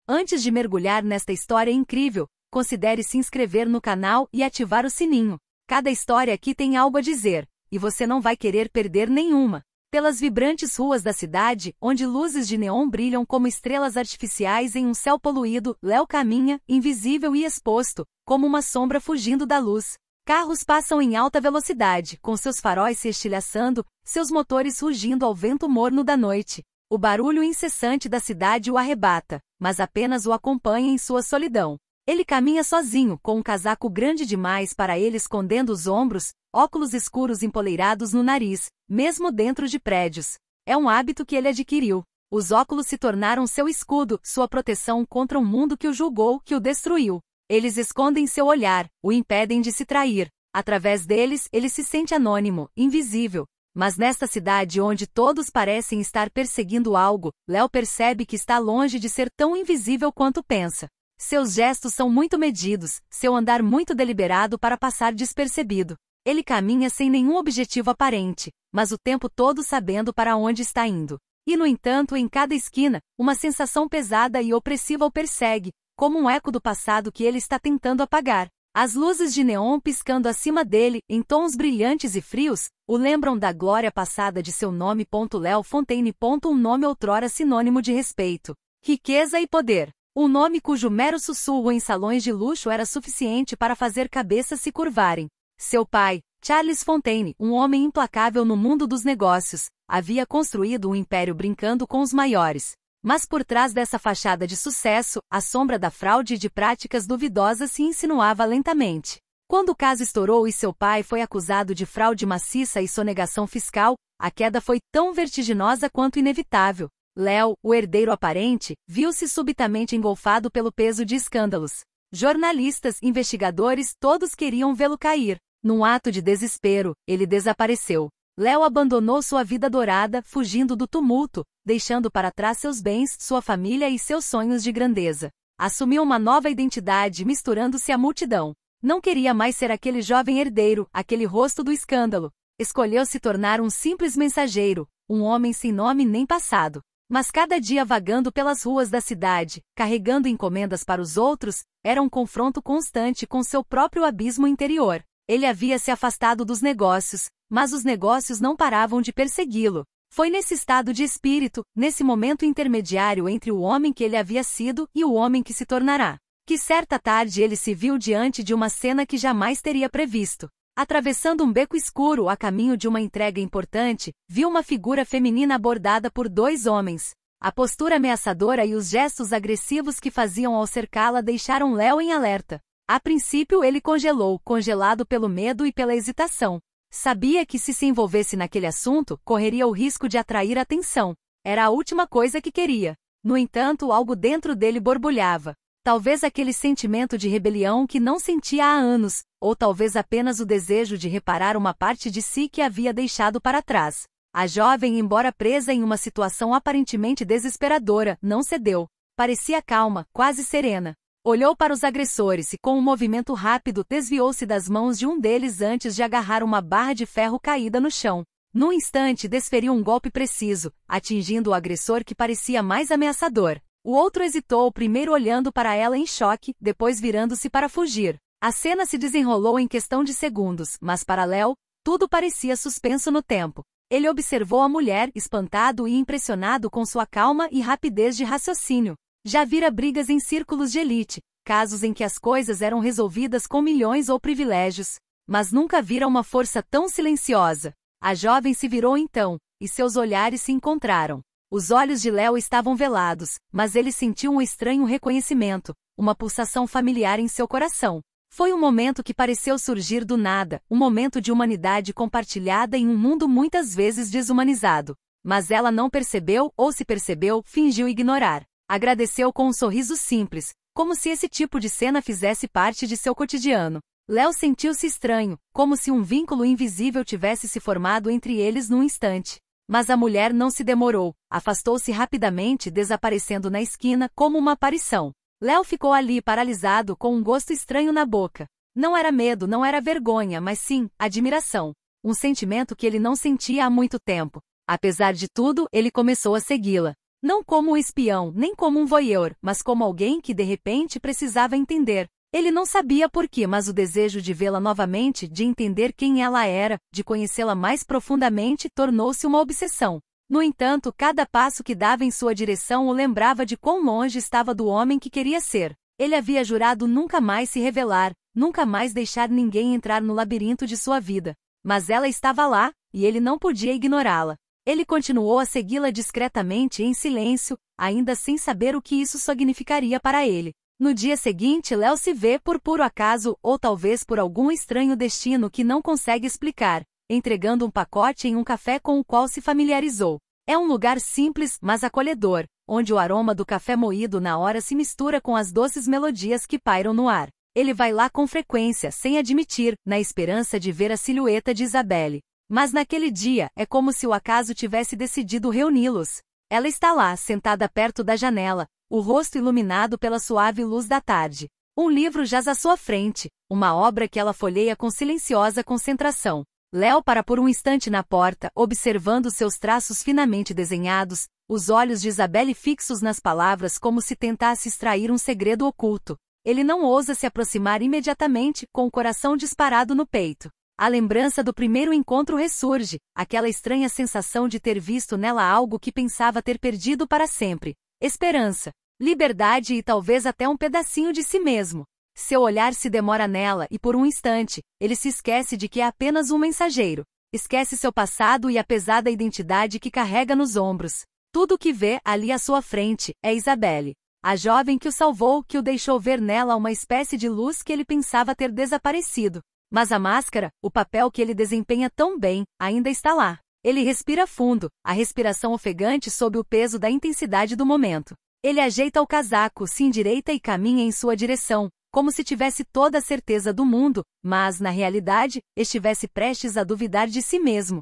Antes de mergulhar nesta história incrível, considere se inscrever no canal e ativar o sininho. Cada história aqui tem algo a dizer, e você não vai querer perder nenhuma. Pelas vibrantes ruas da cidade, onde luzes de neon brilham como estrelas artificiais em um céu poluído, Léo caminha, invisível e exposto, como uma sombra fugindo da luz. Carros passam em alta velocidade, com seus faróis se estilhaçando, seus motores rugindo ao vento morno da noite. O barulho incessante da cidade o arrebata, mas apenas o acompanha em sua solidão. Ele caminha sozinho, com um casaco grande demais para ele escondendo os ombros, óculos escuros empoleirados no nariz, mesmo dentro de prédios. É um hábito que ele adquiriu. Os óculos se tornaram seu escudo, sua proteção contra um mundo que o julgou, que o destruiu. Eles escondem seu olhar, o impedem de se trair. Através deles, ele se sente anônimo, invisível. Mas nesta cidade onde todos parecem estar perseguindo algo, Léo percebe que está longe de ser tão invisível quanto pensa. Seus gestos são muito medidos, seu andar muito deliberado para passar despercebido. Ele caminha sem nenhum objetivo aparente, mas o tempo todo sabendo para onde está indo. E no entanto, em cada esquina, uma sensação pesada e opressiva o persegue, como um eco do passado que ele está tentando apagar. As luzes de neon piscando acima dele, em tons brilhantes e frios, o lembram da glória passada de seu nome. Léo Fontaine. Um nome outrora sinônimo de respeito, riqueza e poder. Um nome cujo mero sussurro em salões de luxo era suficiente para fazer cabeças se curvarem. Seu pai, Charles Fontaine, um homem implacável no mundo dos negócios, havia construído um império brincando com os maiores. Mas por trás dessa fachada de sucesso, a sombra da fraude e de práticas duvidosas se insinuava lentamente. Quando o caso estourou e seu pai foi acusado de fraude maciça e sonegação fiscal, a queda foi tão vertiginosa quanto inevitável. Léo, o herdeiro aparente, viu-se subitamente engolfado pelo peso de escândalos. Jornalistas, investigadores, todos queriam vê-lo cair. Num ato de desespero, ele desapareceu. Léo abandonou sua vida dourada, fugindo do tumulto, deixando para trás seus bens, sua família e seus sonhos de grandeza. Assumiu uma nova identidade, misturando-se à multidão. Não queria mais ser aquele jovem herdeiro, aquele rosto do escândalo. Escolheu se tornar um simples mensageiro, um homem sem nome nem passado. Mas cada dia vagando pelas ruas da cidade, carregando encomendas para os outros, era um confronto constante com seu próprio abismo interior. Ele havia se afastado dos negócios, mas os negócios não paravam de persegui-lo. Foi nesse estado de espírito, nesse momento intermediário entre o homem que ele havia sido e o homem que se tornará, que certa tarde ele se viu diante de uma cena que jamais teria previsto. Atravessando um beco escuro a caminho de uma entrega importante, viu uma figura feminina abordada por dois homens. A postura ameaçadora e os gestos agressivos que faziam ao cercá-la deixaram Léo em alerta. A princípio ele congelou, congelado pelo medo e pela hesitação. Sabia que se envolvesse naquele assunto, correria o risco de atrair atenção. Era a última coisa que queria. No entanto, algo dentro dele borbulhava. Talvez aquele sentimento de rebelião que não sentia há anos, ou talvez apenas o desejo de reparar uma parte de si que havia deixado para trás. A jovem, embora presa em uma situação aparentemente desesperadora, não cedeu. Parecia calma, quase serena. Olhou para os agressores e, com um movimento rápido, desviou-se das mãos de um deles antes de agarrar uma barra de ferro caída no chão. Num instante, desferiu um golpe preciso, atingindo o agressor que parecia mais ameaçador. O outro hesitou, primeiro olhando para ela em choque, depois virando-se para fugir. A cena se desenrolou em questão de segundos, mas para Léo, tudo parecia suspenso no tempo. Ele observou a mulher, espantado e impressionado com sua calma e rapidez de raciocínio. Já vira brigas em círculos de elite, casos em que as coisas eram resolvidas com milhões ou privilégios, mas nunca vira uma força tão silenciosa. A jovem se virou então, e seus olhares se encontraram. Os olhos de Léo estavam velados, mas ele sentiu um estranho reconhecimento, uma pulsação familiar em seu coração. Foi um momento que pareceu surgir do nada, um momento de humanidade compartilhada em um mundo muitas vezes desumanizado. Mas ela não percebeu, ou se percebeu, fingiu ignorar. Agradeceu com um sorriso simples, como se esse tipo de cena fizesse parte de seu cotidiano. Léo sentiu-se estranho, como se um vínculo invisível tivesse se formado entre eles num instante. Mas a mulher não se demorou, afastou-se rapidamente, desaparecendo na esquina como uma aparição. Léo ficou ali paralisado com um gosto estranho na boca. Não era medo, não era vergonha, mas sim, admiração. Um sentimento que ele não sentia há muito tempo. Apesar de tudo, ele começou a segui-la. Não como um espião, nem como um voyeur, mas como alguém que de repente precisava entender. Ele não sabia por quê, mas o desejo de vê-la novamente, de entender quem ela era, de conhecê-la mais profundamente, tornou-se uma obsessão. No entanto, cada passo que dava em sua direção o lembrava de quão longe estava do homem que queria ser. Ele havia jurado nunca mais se revelar, nunca mais deixar ninguém entrar no labirinto de sua vida. Mas ela estava lá, e ele não podia ignorá-la. Ele continuou a segui-la discretamente e em silêncio, ainda sem saber o que isso significaria para ele. No dia seguinte, Léo se vê por puro acaso, ou talvez por algum estranho destino que não consegue explicar, entregando um pacote em um café com o qual se familiarizou. É um lugar simples, mas acolhedor, onde o aroma do café moído na hora se mistura com as doces melodias que pairam no ar. Ele vai lá com frequência, sem admitir, na esperança de ver a silhueta de Isabelle. Mas naquele dia, é como se o acaso tivesse decidido reuni-los. Ela está lá, sentada perto da janela, o rosto iluminado pela suave luz da tarde. Um livro jaz à sua frente, uma obra que ela folheia com silenciosa concentração. Léo para por um instante na porta, observando seus traços finamente desenhados, os olhos de Isabelle fixos nas palavras como se tentasse extrair um segredo oculto. Ele não ousa se aproximar imediatamente, com o coração disparado no peito. A lembrança do primeiro encontro ressurge, aquela estranha sensação de ter visto nela algo que pensava ter perdido para sempre. Esperança, liberdade e talvez até um pedacinho de si mesmo. Seu olhar se demora nela e por um instante, ele se esquece de que é apenas um mensageiro. Esquece seu passado e a pesada identidade que carrega nos ombros. Tudo o que vê ali à sua frente é Isabelle. A jovem que o salvou, que o deixou ver nela uma espécie de luz que ele pensava ter desaparecido. Mas a máscara, o papel que ele desempenha tão bem, ainda está lá. Ele respira fundo, a respiração ofegante sob o peso da intensidade do momento. Ele ajeita o casaco, se endireita e caminha em sua direção, como se tivesse toda a certeza do mundo, mas, na realidade, estivesse prestes a duvidar de si mesmo.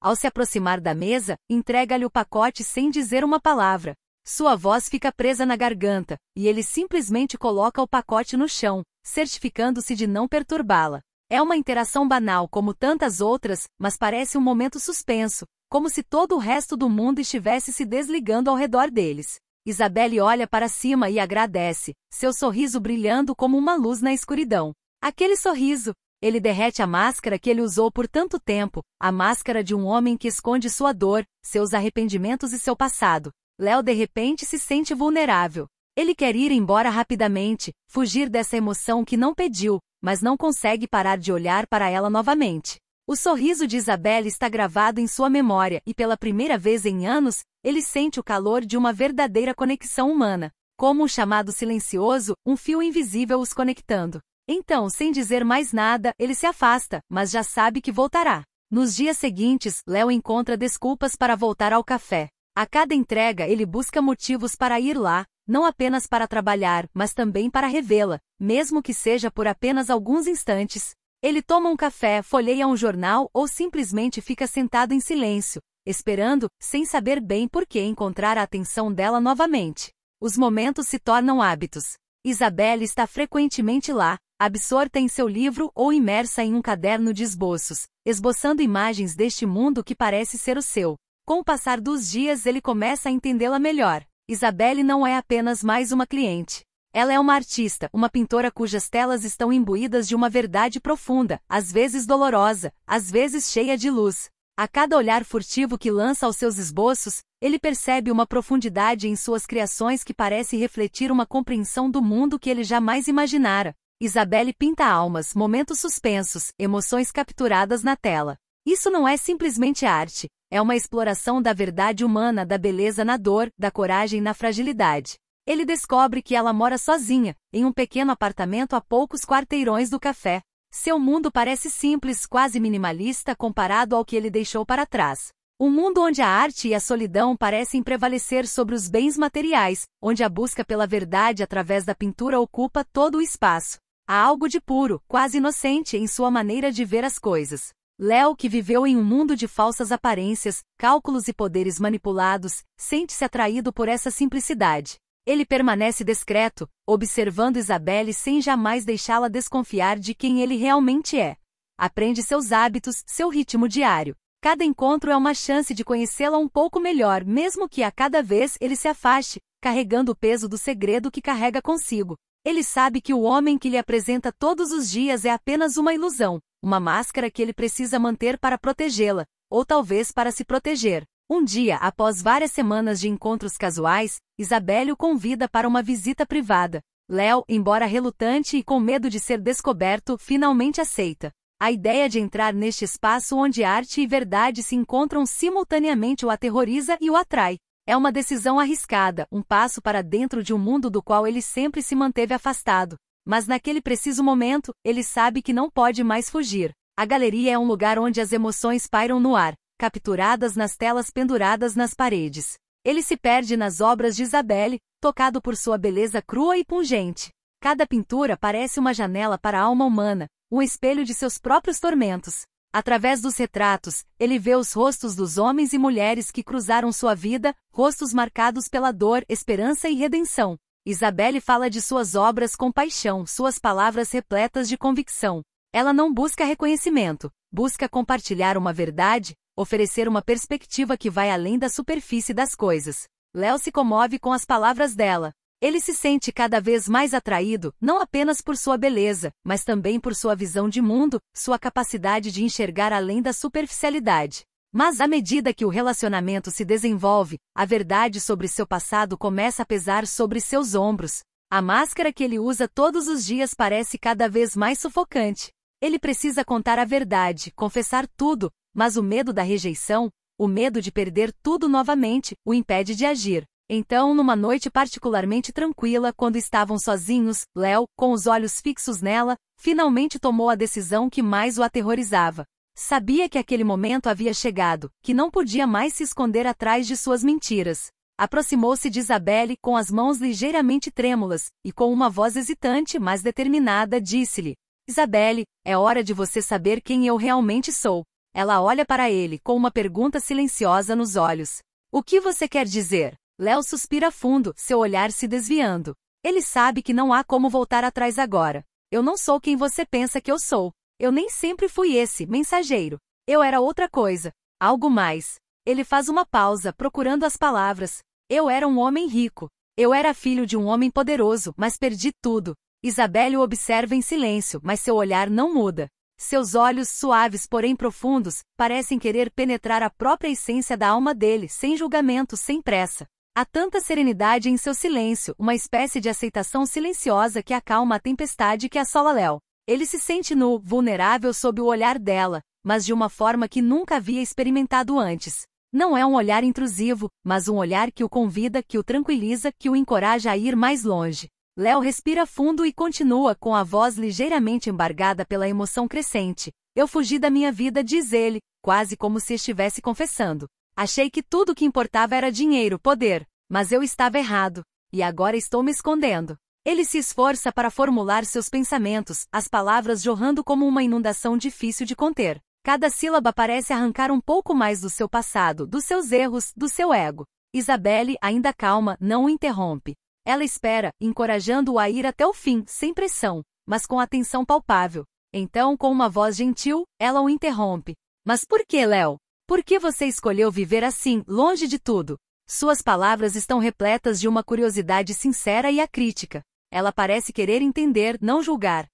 Ao se aproximar da mesa, entrega-lhe o pacote sem dizer uma palavra. Sua voz fica presa na garganta, e ele simplesmente coloca o pacote no chão, certificando-se de não perturbá-la. É uma interação banal como tantas outras, mas parece um momento suspenso, como se todo o resto do mundo estivesse se desligando ao redor deles. Isabelle olha para cima e agradece, seu sorriso brilhando como uma luz na escuridão. Aquele sorriso! Ele derrete a máscara que ele usou por tanto tempo, a máscara de um homem que esconde sua dor, seus arrependimentos e seu passado. Léo de repente se sente vulnerável. Ele quer ir embora rapidamente, fugir dessa emoção que não pediu, mas não consegue parar de olhar para ela novamente. O sorriso de Isabelle está gravado em sua memória e pela primeira vez em anos, ele sente o calor de uma verdadeira conexão humana. Como um chamado silencioso, um fio invisível os conectando. Então, sem dizer mais nada, ele se afasta, mas já sabe que voltará. Nos dias seguintes, Léo encontra desculpas para voltar ao café. A cada entrega ele busca motivos para ir lá, não apenas para trabalhar, mas também para revê-la, mesmo que seja por apenas alguns instantes. Ele toma um café, folheia um jornal ou simplesmente fica sentado em silêncio, esperando, sem saber bem por que encontrar a atenção dela novamente. Os momentos se tornam hábitos. Isabelle está frequentemente lá, absorta em seu livro ou imersa em um caderno de esboços, esboçando imagens deste mundo que parece ser o seu. Com o passar dos dias ele começa a entendê-la melhor. Isabelle não é apenas mais uma cliente. Ela é uma artista, uma pintora cujas telas estão imbuídas de uma verdade profunda, às vezes dolorosa, às vezes cheia de luz. A cada olhar furtivo que lança aos seus esboços, ele percebe uma profundidade em suas criações que parece refletir uma compreensão do mundo que ele jamais imaginara. Isabelle pinta almas, momentos suspensos, emoções capturadas na tela. Isso não é simplesmente arte, é uma exploração da verdade humana, da beleza na dor, da coragem na fragilidade. Ele descobre que ela mora sozinha, em um pequeno apartamento a poucos quarteirões do café. Seu mundo parece simples, quase minimalista comparado ao que ele deixou para trás. Um mundo onde a arte e a solidão parecem prevalecer sobre os bens materiais, onde a busca pela verdade através da pintura ocupa todo o espaço. Há algo de puro, quase inocente em sua maneira de ver as coisas. Léo, que viveu em um mundo de falsas aparências, cálculos e poderes manipulados, sente-se atraído por essa simplicidade. Ele permanece discreto, observando Isabelle sem jamais deixá-la desconfiar de quem ele realmente é. Aprende seus hábitos, seu ritmo diário. Cada encontro é uma chance de conhecê-la um pouco melhor, mesmo que a cada vez ele se afaste, carregando o peso do segredo que carrega consigo. Ele sabe que o homem que lhe apresenta todos os dias é apenas uma ilusão, uma máscara que ele precisa manter para protegê-la, ou talvez para se proteger. Um dia, após várias semanas de encontros casuais, Isabelle o convida para uma visita privada. Léo, embora relutante e com medo de ser descoberto, finalmente aceita. A ideia de entrar neste espaço onde arte e verdade se encontram simultaneamente o aterroriza e o atrai. É uma decisão arriscada, um passo para dentro de um mundo do qual ele sempre se manteve afastado. Mas naquele preciso momento, ele sabe que não pode mais fugir. A galeria é um lugar onde as emoções pairam no ar, capturadas nas telas penduradas nas paredes. Ele se perde nas obras de Isabelle, tocado por sua beleza crua e pungente. Cada pintura parece uma janela para a alma humana, um espelho de seus próprios tormentos. Através dos retratos, ele vê os rostos dos homens e mulheres que cruzaram sua vida, rostos marcados pela dor, esperança e redenção. Isabelle fala de suas obras com paixão, suas palavras repletas de convicção. Ela não busca reconhecimento, busca compartilhar uma verdade, oferecer uma perspectiva que vai além da superfície das coisas. Léo se comove com as palavras dela. Ele se sente cada vez mais atraído, não apenas por sua beleza, mas também por sua visão de mundo, sua capacidade de enxergar além da superficialidade. Mas à medida que o relacionamento se desenvolve, a verdade sobre seu passado começa a pesar sobre seus ombros. A máscara que ele usa todos os dias parece cada vez mais sufocante. Ele precisa contar a verdade, confessar tudo, mas o medo da rejeição, o medo de perder tudo novamente, o impede de agir. Então, numa noite particularmente tranquila, quando estavam sozinhos, Léo, com os olhos fixos nela, finalmente tomou a decisão que mais o aterrorizava. Sabia que aquele momento havia chegado, que não podia mais se esconder atrás de suas mentiras. Aproximou-se de Isabelle com as mãos ligeiramente trêmulas, e com uma voz hesitante mas determinada disse-lhe: Isabelle, é hora de você saber quem eu realmente sou. Ela olha para ele com uma pergunta silenciosa nos olhos. O que você quer dizer? Léo suspira fundo, seu olhar se desviando. Ele sabe que não há como voltar atrás agora. Eu não sou quem você pensa que eu sou. Eu nem sempre fui esse mensageiro. Eu era outra coisa. Algo mais. Ele faz uma pausa, procurando as palavras. Eu era um homem rico. Eu era filho de um homem poderoso, mas perdi tudo. Isabelle o observa em silêncio, mas seu olhar não muda. Seus olhos, suaves porém profundos, parecem querer penetrar a própria essência da alma dele, sem julgamento, sem pressa. Há tanta serenidade em seu silêncio, uma espécie de aceitação silenciosa que acalma a tempestade que assola Léo. Ele se sente nu, vulnerável sob o olhar dela, mas de uma forma que nunca havia experimentado antes. Não é um olhar intrusivo, mas um olhar que o convida, que o tranquiliza, que o encoraja a ir mais longe. Léo respira fundo e continua com a voz ligeiramente embargada pela emoção crescente. Eu fugi da minha vida, diz ele, quase como se estivesse confessando. Achei que tudo o que importava era dinheiro, poder. Mas eu estava errado. E agora estou me escondendo. Ele se esforça para formular seus pensamentos, as palavras jorrando como uma inundação difícil de conter. Cada sílaba parece arrancar um pouco mais do seu passado, dos seus erros, do seu ego. Isabelle, ainda calma, não o interrompe. Ela espera, encorajando-o a ir até o fim, sem pressão, mas com atenção palpável. Então, com uma voz gentil, ela o interrompe. Mas por que, Léo? Por que você escolheu viver assim, longe de tudo? Suas palavras estão repletas de uma curiosidade sincera e acrítica. Ela parece querer entender, não julgar.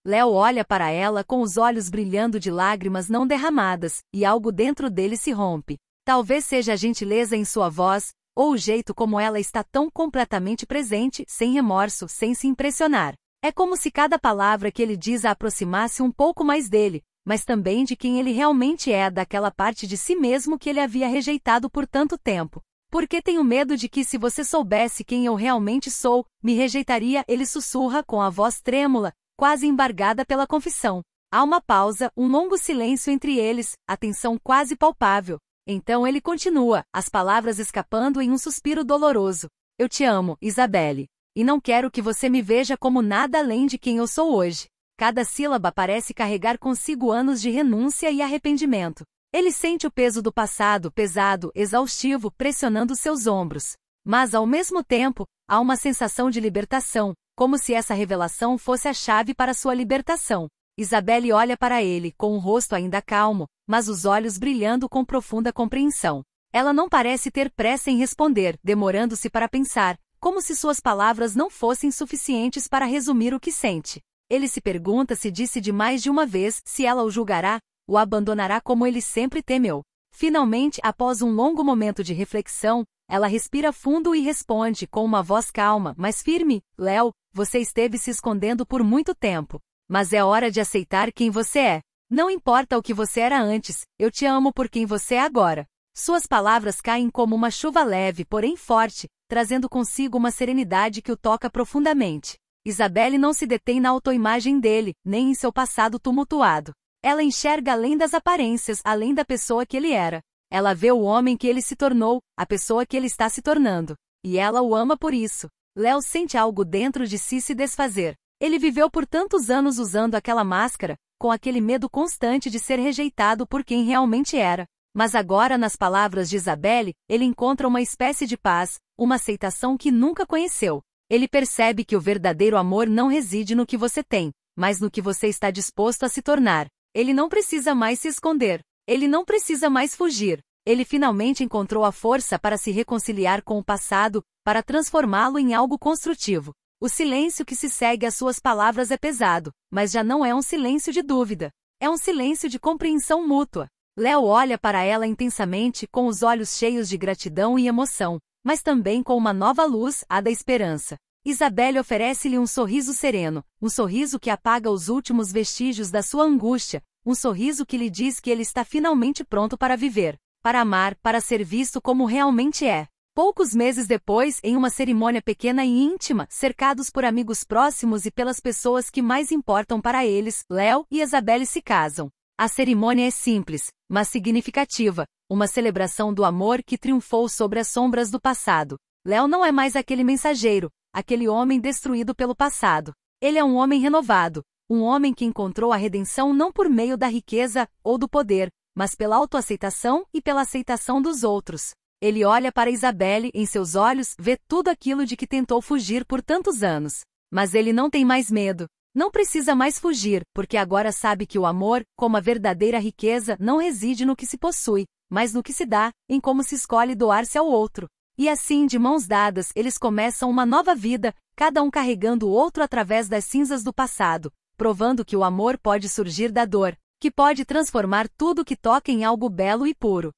Léo olha para ela com os olhos brilhando de lágrimas não derramadas, e algo dentro dele se rompe. Talvez seja a gentileza em sua voz, ou o jeito como ela está tão completamente presente, sem remorso, sem se impressionar. É como se cada palavra que ele diz a aproximasse um pouco mais dele, mas também de quem ele realmente é, daquela parte de si mesmo que ele havia rejeitado por tanto tempo. Porque tenho medo de que se você soubesse quem eu realmente sou, me rejeitaria, ele sussurra com a voz trêmula, quase embargada pela confissão. Há uma pausa, um longo silêncio entre eles, a tensão quase palpável. Então ele continua, as palavras escapando em um suspiro doloroso. Eu te amo, Isabelle. E não quero que você me veja como nada além de quem eu sou hoje. Cada sílaba parece carregar consigo anos de renúncia e arrependimento. Ele sente o peso do passado, pesado, exaustivo, pressionando seus ombros. Mas, ao mesmo tempo, há uma sensação de libertação, como se essa revelação fosse a chave para sua libertação. Isabelle olha para ele, com o rosto ainda calmo, mas os olhos brilhando com profunda compreensão. Ela não parece ter pressa em responder, demorando-se para pensar, como se suas palavras não fossem suficientes para resumir o que sente. Ele se pergunta se disse de mais de uma vez, se ela o julgará, o abandonará como ele sempre temeu. Finalmente, após um longo momento de reflexão, ela respira fundo e responde com uma voz calma, mas firme: Léo, você esteve se escondendo por muito tempo. Mas é hora de aceitar quem você é. Não importa o que você era antes, eu te amo por quem você é agora. Suas palavras caem como uma chuva leve, porém forte, trazendo consigo uma serenidade que o toca profundamente. Isabelle não se detém na autoimagem dele, nem em seu passado tumultuado. Ela enxerga além das aparências, além da pessoa que ele era. Ela vê o homem que ele se tornou, a pessoa que ele está se tornando. E ela o ama por isso. Léo sente algo dentro de si se desfazer. Ele viveu por tantos anos usando aquela máscara, com aquele medo constante de ser rejeitado por quem realmente era. Mas agora, nas palavras de Isabelle, ele encontra uma espécie de paz, uma aceitação que nunca conheceu. Ele percebe que o verdadeiro amor não reside no que você tem, mas no que você está disposto a se tornar. Ele não precisa mais se esconder. Ele não precisa mais fugir. Ele finalmente encontrou a força para se reconciliar com o passado, para transformá-lo em algo construtivo. O silêncio que se segue às suas palavras é pesado, mas já não é um silêncio de dúvida. É um silêncio de compreensão mútua. Léo olha para ela intensamente, com os olhos cheios de gratidão e emoção, mas também com uma nova luz, a da esperança. Isabelle oferece-lhe um sorriso sereno, um sorriso que apaga os últimos vestígios da sua angústia, um sorriso que lhe diz que ele está finalmente pronto para viver, para amar, para ser visto como realmente é. Poucos meses depois, em uma cerimônia pequena e íntima, cercados por amigos próximos e pelas pessoas que mais importam para eles, Léo e Isabelle se casam. A cerimônia é simples, mas significativa, uma celebração do amor que triunfou sobre as sombras do passado. Léo não é mais aquele mensageiro, aquele homem destruído pelo passado. Ele é um homem renovado, um homem que encontrou a redenção não por meio da riqueza ou do poder, mas pela autoaceitação e pela aceitação dos outros. Ele olha para Isabelle, em seus olhos, vê tudo aquilo de que tentou fugir por tantos anos. Mas ele não tem mais medo. Não precisa mais fugir, porque agora sabe que o amor, como a verdadeira riqueza, não reside no que se possui, mas no que se dá, em como se escolhe doar-se ao outro. E assim, de mãos dadas, eles começam uma nova vida, cada um carregando o outro através das cinzas do passado, provando que o amor pode surgir da dor, que pode transformar tudo que toca em algo belo e puro.